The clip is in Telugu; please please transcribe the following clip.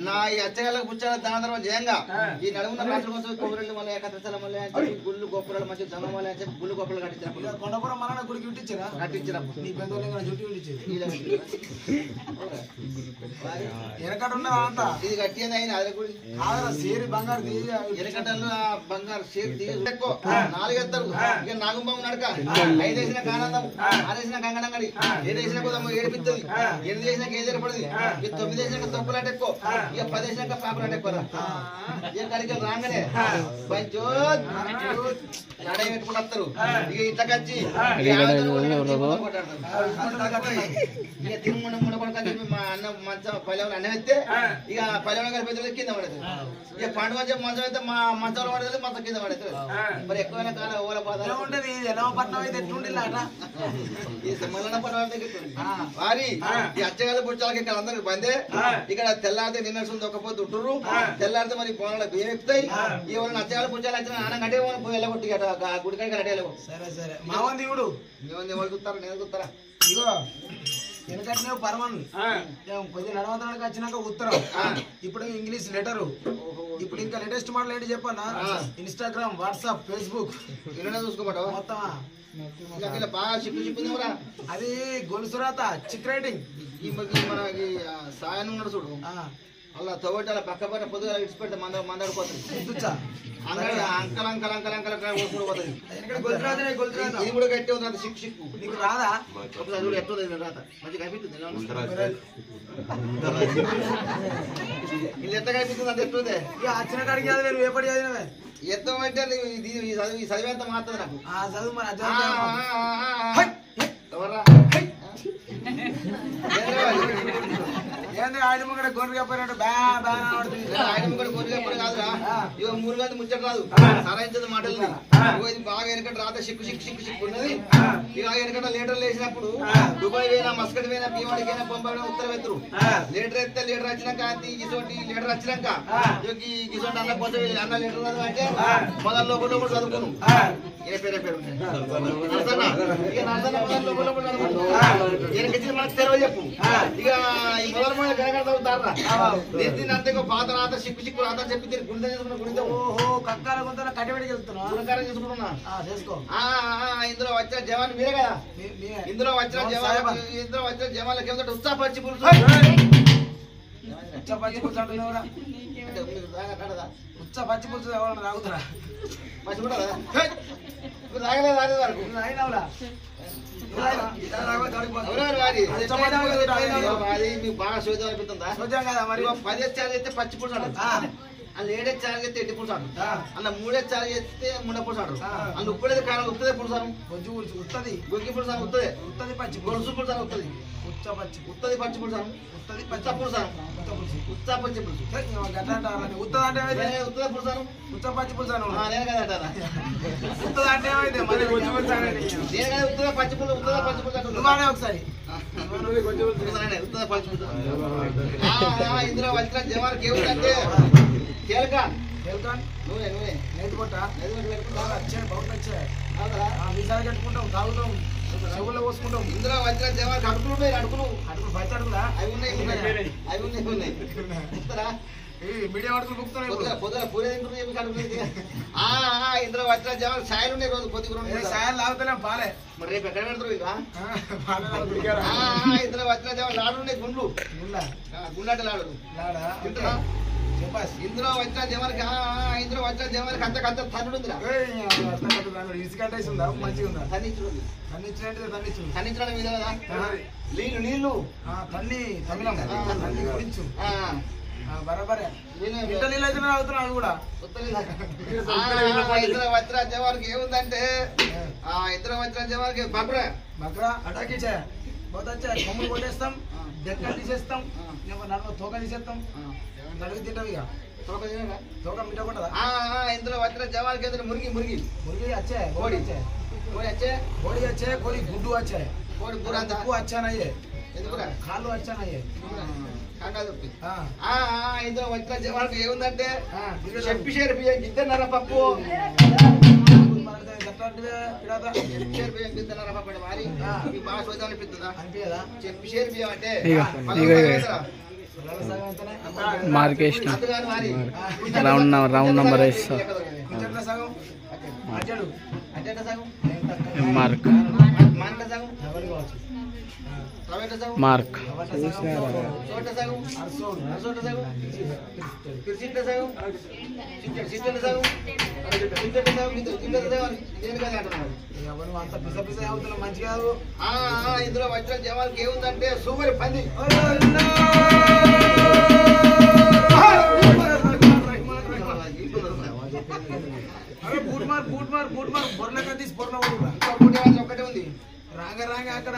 నా ఈ అచ్చగాళ్ళకు పుచ్చాల దాన ధర్మం చేయంగా ఈ నడుమున్న రాష్ట్రం కోసం కొబ్బరిళ్ళు మళ్ళీ ఏకత్రసాల మళ్ళీ గుళ్ళు గొప్పలు మంచి ధనం మళ్ళీ గుళ్ళు గొప్పలు కట్టించారు. కొండపురం మన గుడికి కట్టించారు. నీ పెద్దోళ్ళ చుట్టూ వెనకట ఉన్నదా అంతా ఇది కట్టింది అయినా అది కూడా కాదరా సేరి బంగారు ఎనకటల్లో బంగారు షేర్ తీసుకో 4 ఎత్తారు ఇక నాగుంబం నడక 5 వేసిన కానందం 6 వేసిన కంగనంగడి 7 వేసిన కొద్దాం ఏడిపిస్తుంది 8 వేసినాక ఏది ఏర్పడింది ఇక 9 వేసినాక తొక్కులాట ఎక్కువ ఇక 10 వేసినాక పాపలాట ఎక్కువ ఇక కడికి రాగానే పంచో నడై పెట్టుకుని వస్తారు ఇక ఇట్లా కచ్చి ఇక తిరుమల ముడపడక చెప్పి మా అన్న మంచం పల్లెవరు అన్నం ఎత్తే ఇక పల్లెవరం గారి పెద్దలు కింద పడుతుంది ఇక పండుగ చెప్పి మంచం అయితే మా మంచంలో పడుతుంది మంచం కింద పడుతుంది మరి ఎక్కువైనా కాలం ఓల బాధ ఉంటది ఎలవపట్నం అయితే ఎట్లుండిల్లాట ఈ మల్లన్న పర్వాల దగ్గర వారి ఈ అచ్చగాల పుచ్చాలకి ఇక్కడ అందరికి బందే ఇక్కడ తెల్లారితే నిన్నర్సులు దొక్కపోతే ఉంటుర్రు తెల్లారితే మరి పోనాల బియ్యం ఎక్కుతాయి ఈ వాళ్ళని అచ్చగాల పుచ్చాలు వచ్చిన ఆన గంటే పోయి వెళ్ళగొట్టి గుడికాడికి రెడీ వెళ్ళవు సరే సరే మావంది ఇవుడు మేమంది ఎవరు చూస్తారా నేను చూస్తారా ఇగో వెనకట్నే పరమన్ కొద్ది నడవంతరానికి వచ్చినాక ఉత్తరం ఇప్పుడు ఇంగ్లీష్ లెటరు ఇప్పుడు ఇంకా లేటెస్ట్ మోడల్ ఏంటి చెప్పన్నా ఇన్స్టాగ్రామ్ వాట్సాప్ ఫేస్బుక్ ఇలా చూసుకోమంటావా మొత్తమా బాగా చిప్పు చిప్పిందిరా అది గొలుసురాత చిక్ రైటింగ్ ఈ మన సాయం ఉన్నాడు చూడు అలా తోటి అలా పక్క పక్క పొద్దుగా ఇడిచిపెడితే మందాడిపోతుంది అంకల్ అంకల్ అంకల్ అంకల్ పోతుంది ఇది కూడా గట్టి ఉంది అంత సిక్కు సిక్కు నీకు రాదా ఒకసారి ఎట్లా రాత మంచిగా కనిపిస్తుంది ఇది ఎట్లా కనిపిస్తుంది అంత ఎట్లుంది వచ్చిన కాడికి చదివే నువ్వు ఎప్పటి చదివినవే ఎత్తం అంటే ఈ చదివేంత మాత్రం నాకు చదువు మరి ఎవర్రా ఏంది ఆయన ముంగడ గొర్రె చెప్పారంటే ఆయన కూడా గొర్రె చెప్పారు కాదురా ఇక 3 గంటలు ముచ్చట రాదు సరైన మాటలు ఇది బాగా వెనకట రాత సిక్కు సిక్కు సిక్కు సిక్కు ఉన్నది ఇక వెనకట లీటర్లు వేసినప్పుడు దుబాయ్ పోయినా మస్కట్ పోయినా పీవాడికైనా పంపైనా ఉత్తరం ఎత్తురు లీటర్ ఎత్తే లీటర్ వచ్చినాక ఇటువంటి లీటర్ వచ్చినాక ఇటువంటి అన్న కొంచెం అన్న లీటర్ రాదు అంటే మొదలు లోపల కూడా చదువుకోను ఏ పేరే పేరు ఇక నర్సన్న మొదలు లోపల కూడా చదువుకోను ఈయనకి మనకు తెరవ చెప్పు ఇక ఈ మొదలు మొదలు కనకడ చదువుతారా నేను అంతే పాత రాత సిక్కు సిక్కు రాత చెప్పి గుండె చేసుకున్న గుండె ఓహో కక్కాల గుంతల కట్టబెట్టి చెప్తున్నా గుణకారం చేసుకుంటున్నా చేసుకో ఇందులో వచ్చిన జవాన్ మీరే కదా ఇందులో వచ్చిన జవాన్లకి వెళ్తే ఉత్సాహపరిచి పులుసు పచ్చి పులుసు అంటున్నావురా ఉచ్చ పచ్చి పులుసు ఎవరన్నా తాగుతారా పచ్చి కూడా తాగలేదు తాగలేదు వరకు అయినవురా అది మీకు బాగా శోధం అనిపిస్తుందా చూద్దాం కదా మరి 10 చార్జ్ అయితే పచ్చి పులుసు అంటారు అలా 7 చార్జ్ అయితే ఎట్టి పులుసు అంటారు అలా 3 చార్జ్ చేస్తే మున్న పులుసు అంటారు అలా ఉప్పుడేది కాలం ఉత్తదే పులుసాను కొంచెం ఉత్తది గొగ్గి పులుసాను ఉత్తదే ఉత్తది పచ్చి గొలుసు పులుసాను ఉత్తది ఉచ్చ పచ్చి ఉత్తది పచ్చి పులుసాను ఉత్తది పచ్చ పులుసాను ఉత్త పచ్చి పులుసు ఉత్తది అంటే ఉత్తద పులుసాను ఉచ్చ పచ్చి పులుసాను నేను కదా అంటారా ఉత్తది అంటే ఏమైతే మరి నేను కదా ఉత్తద పచ్చి పులుసు ఉత్తద పచ్చి పులుసు నువ్వు ఒకసారి ఉత్తద పచ్చి పులుసు ఇందులో వచ్చిన జవాన్కి ఏముందంటే కేల్కాన్ నూనె నూనె నేతి పొట్ట వచ్చాయి బాగుంది వచ్చాయి మీసాలు కట్టుకుంటాం తాగుతాం చెవుల్లో పోసుకుంటాం ఇందులో వచ్చిన జవాన్కి అడుగులు ఉన్నాయి అడుగులు బయట అడుగులా అవి ఉన్నాయి అవి ఉన్నాయి ఉన్నాయి చెప్తారా మీడియా అడుగులు బుక్తున్నాయి పొద్దున పూరే తింటున్నాయి ఇందులో వచ్చిన జవాన్ సాయలు ఉన్నాయి రోజు పొద్దుకు సాయాలు తాగుతలేం పాలే మరి రేపు ఎక్కడ పెడతారు ఇక ఇందులో వచ్చిన జవాన్ లాడు ఉన్నాయి గుండ్లు గుండంటే లాడు తింటారా ఇందులో వచ్చిన జవాన్కి అంత కంత తన్నుడు ఉందిరా ఇసుకంటేసిందా మంచిగా ఉందా తన్నించు తన్నించడం మీద కదా నీళ్ళు నీళ్ళు తల్లి తమిళం తల్లి గురించు బరాబరే ఇంత నీళ్ళు అయితే అవుతున్నావు అవి కూడా ఇద్దరు వచ్చిన జవాన్కి ఏముందంటే ఇద్దరు వచ్చిన జవాన్కి బక్రా బక్రా అటాక్ ఇచ్చా పోతే వచ్చా కొమ్ములు కొట్టేస్తాం డెక్కలు తీసేస్తాం నడుమ తోక తీసేస్తాం నడుగు తింటాం ఇక తోక మిట్టకుంటదా ఇందులో వచ్చిన జవాన్కి ఎదురు మురిగి మురిగి మురిగి వచ్చే కోడి కోడి వచ్చే కోడి గుడ్డు వచ్చే కోడి బుర్ర ఉప్పు వచ్చానయ్యే ఎందుకురా కాళ్ళు వచ్చానయ్యే ఇందులో వచ్చిన జవాన్కి ఏముందంటే చెప్పి షేర్ బియ్యం గిద్దన్నర పప్పు మరి బాగా చూద్దాం అనిపిస్తుందా చెప్పి షేర్ బియ్యం అంటే మార్కేసిన రౌండ్ నంబర్ వేస్తా మార్క్ సగం ఎవరు కావచ్చు రవేట సగం మార్క్ చోట సగం అరసోట సగం పిరిసిట్ట సగం సిట్టెల సగం సిట్టెల సగం సిట్టెల సగం ఇదేం కదా అంటున్నారు ఎవరు అంత పిస పిస అవుతున్నా మంచి కాదు ఇందులో వచ్చిన జవాన్కి ఏముందంటే సూపర్ పంది అరే బూట్ మార్ బొర్ల కత్తి బొర్ల ఒకటే ఉంది రాగా అక్కడ